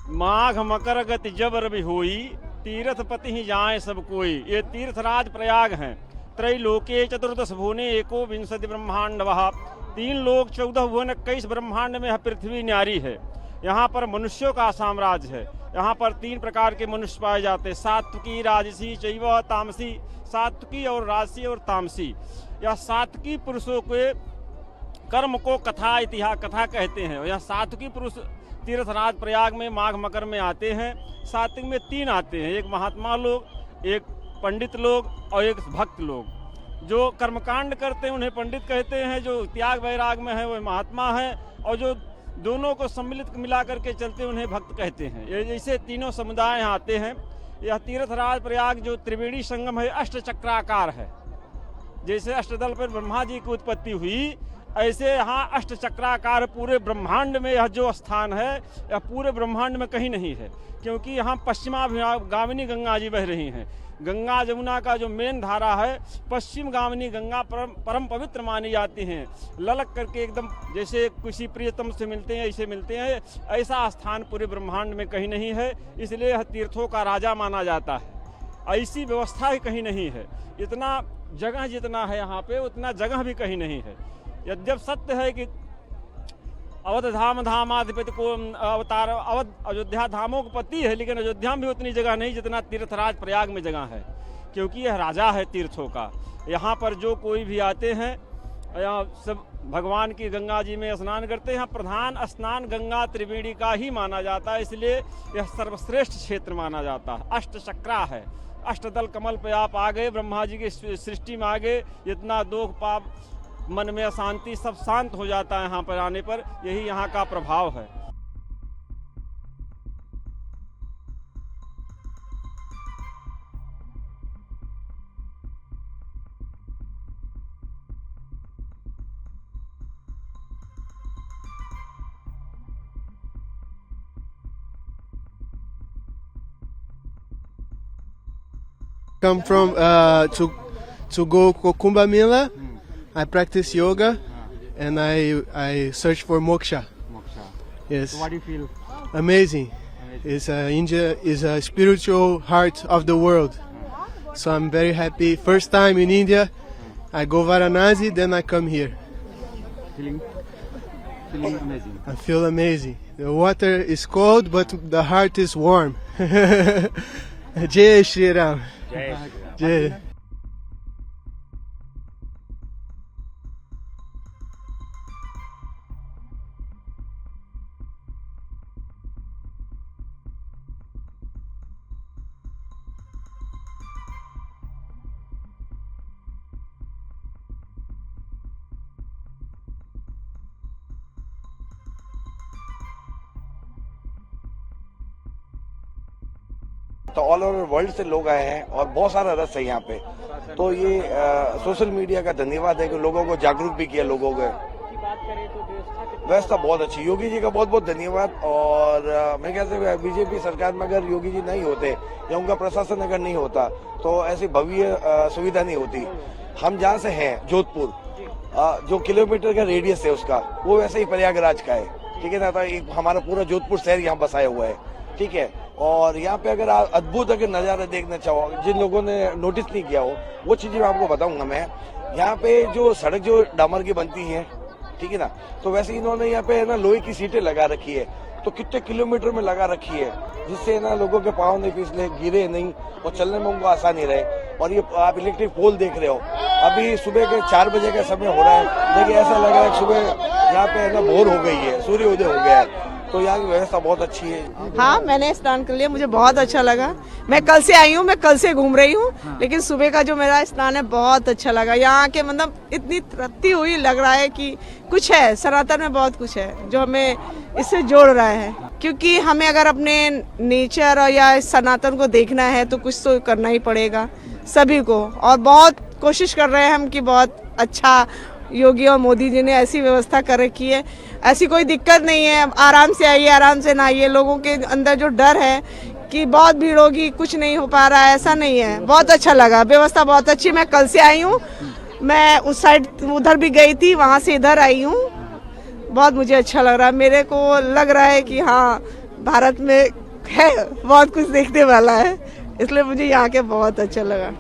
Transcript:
माघ मकर गति जबर भी होई, तीर्थ पति ही जाए सब कोई। ये तीर्थराज प्रयाग हैं। त्रैलोके चतुर्दश भुवने एको विंशति ब्रह्मांड वहा। 3 लोक 14 भुवन 21 ब्रह्मांड में पृथ्वी न्यारी है। यहाँ पर मनुष्यों का साम्राज्य है। यहाँ पर 3 प्रकार के मनुष्य पाए जाते हैं, सात्विकी राजसी चैव तामसी। सात्विकी और राजसी और तामसी, यह सात्विकी पुरुषों के कर्म को कथा इतिहास कथा कहते हैं। यह सात्विकी पुरुष तीर्थराज प्रयाग में माघ मकर में आते हैं। सात्विक में 3 आते हैं, एक महात्मा लोग, एक पंडित लोग और एक भक्त लोग। जो कर्मकांड करते हैं उन्हें पंडित कहते हैं, जो त्याग वैराग में है वह महात्मा है, और जो दोनों को सम्मिलित मिला करके चलते हैं उन्हें भक्त कहते हैं। ये जैसे तीनों समुदाय यहाँ आते हैं। यह तीर्थराज प्रयाग जो त्रिवेणी संगम है, अष्टचक्राकार है। जैसे अष्टदल पर ब्रह्मा जी की उत्पत्ति हुई, ऐसे यहाँ अष्टचक्राकार पूरे ब्रह्मांड में यह जो स्थान है, यह पूरे ब्रह्मांड में कहीं नहीं है। क्योंकि यहाँ पश्चिमागामिनी गंगा जी बह रही हैं। गंगा जमुना का जो मेन धारा है, पश्चिम गामिनी गंगा परम पवित्र मानी जाती हैं। ललक करके एकदम जैसे किसी प्रियतम से मिलते हैं ऐसे मिलते हैं। ऐसा स्थान पूरे ब्रह्मांड में कहीं नहीं है, इसलिए यह तीर्थों का राजा माना जाता है। ऐसी व्यवस्था ही कहीं नहीं है। इतना जगह जितना है यहाँ पे, उतना जगह भी कहीं नहीं है। यद्यप सत्य है कि अवध धाम धामाधिपति को अवतार, अवध अयोध्या धामों को पति है, लेकिन अयोध्या में भी उतनी जगह नहीं जितना तीर्थराज प्रयाग में जगह है। क्योंकि यह राजा है तीर्थों का। यहाँ पर जो कोई भी आते हैं, यहाँ सब भगवान की गंगा जी में स्नान करते हैं। यहाँ प्रधान स्नान गंगा त्रिवेणी का ही माना जाता है, इसलिए यह सर्वश्रेष्ठ क्षेत्र माना जाता है। अष्टचक्रा है, अष्टदल कमल पे आप आ गए, ब्रह्मा जी की सृष्टि में आ गए। इतना दुख पाप मन में अशांति सब शांत हो जाता है यहाँ पर आने पर। यही यहाँ का प्रभाव है। Come from to go Kumbh Mela. I practice yoga, and I search for moksha. Moksha. Yes. So what do you feel? Amazing. It's India is a spiritual heart of the world. So I'm very happy. First time in India, I go Varanasi, then I come here. Feeling amazing. I feel amazing. The water is cold, but the heart is warm. Jai Shri Ram. Jai. तो all over world से लोग आए हैं और बहुत सारा रस है यहाँ पे। तो ये सोशल मीडिया का धन्यवाद है कि लोगों को जागरूक भी किया। लोगों को व्यवस्था बहुत अच्छी, योगी जी का बहुत बहुत धन्यवाद। और मैं कहते हैं बीजेपी सरकार में अगर योगी जी नहीं होते या उनका प्रशासन अगर नहीं होता तो ऐसी भव्य सुविधा नहीं होती। हम जहाँ से हैं जोधपुर, जो किलोमीटर का रेडियस है उसका, वो वैसे ही प्रयागराज का है। ठीक है ना, तो हमारा पूरा जोधपुर शहर यहाँ बसाया हुआ है। ठीक है, और यहाँ पे अगर आप अद्भुत अगर नज़ारा देखना चाहो, जिन लोगों ने नोटिस नहीं किया हो वो चीजें आपको बताऊंगा मैं। यहाँ पे जो सड़क जो डामर की बनती है, ठीक है ना, तो वैसे इन्होंने यहाँ पे ना लोहे की सीटें लगा रखी है। तो कितने किलोमीटर में लगा रखी है, जिससे ना लोगों के पाँव नहीं फिसले, गिरे नहीं और चलने में उनको आसानी रहे। और ये आप इलेक्ट्रिक पोल देख रहे हो, अभी सुबह के 4 बजे का समय हो रहा है, देखिए ऐसा लग रहा है सुबह यहाँ पे ना भोर हो गई है, सूर्योदय हो गया है। तो यहाँ की व्यवस्था बहुत अच्छी है। हाँ, मैंने स्नान कर लिया, मुझे बहुत अच्छा लगा। मैं कल से आई हूँ, मैं कल से घूम रही हूँ, लेकिन सुबह का जो मेरा स्नान है बहुत अच्छा लगा। यहाँ के मतलब इतनी तरक्की हुई, लग रहा है कि कुछ है सनातन में, बहुत कुछ है जो हमें इससे जोड़ रहा है। क्योंकि हमें अगर अपने नेचर और या सनातन को देखना है तो कुछ तो करना ही पड़ेगा सभी को। और बहुत कोशिश कर रहे हैं हम कि बहुत अच्छा योगी और मोदी जी ने ऐसी व्यवस्था कर रखी है। ऐसी कोई दिक्कत नहीं है, आराम से आइए, आराम से नहाइए। लोगों के अंदर जो डर है कि बहुत भीड़ होगी, कुछ नहीं हो पा रहा है, ऐसा नहीं है। बहुत अच्छा लगा, व्यवस्था बहुत अच्छी। मैं कल से आई हूँ, मैं उस साइड उधर भी गई थी, वहाँ से इधर आई हूँ। बहुत मुझे अच्छा लग रहा है। मेरे को लग रहा है कि हाँ, भारत में है, बहुत कुछ देखने वाला है, इसलिए मुझे यहाँ के बहुत अच्छा लगा।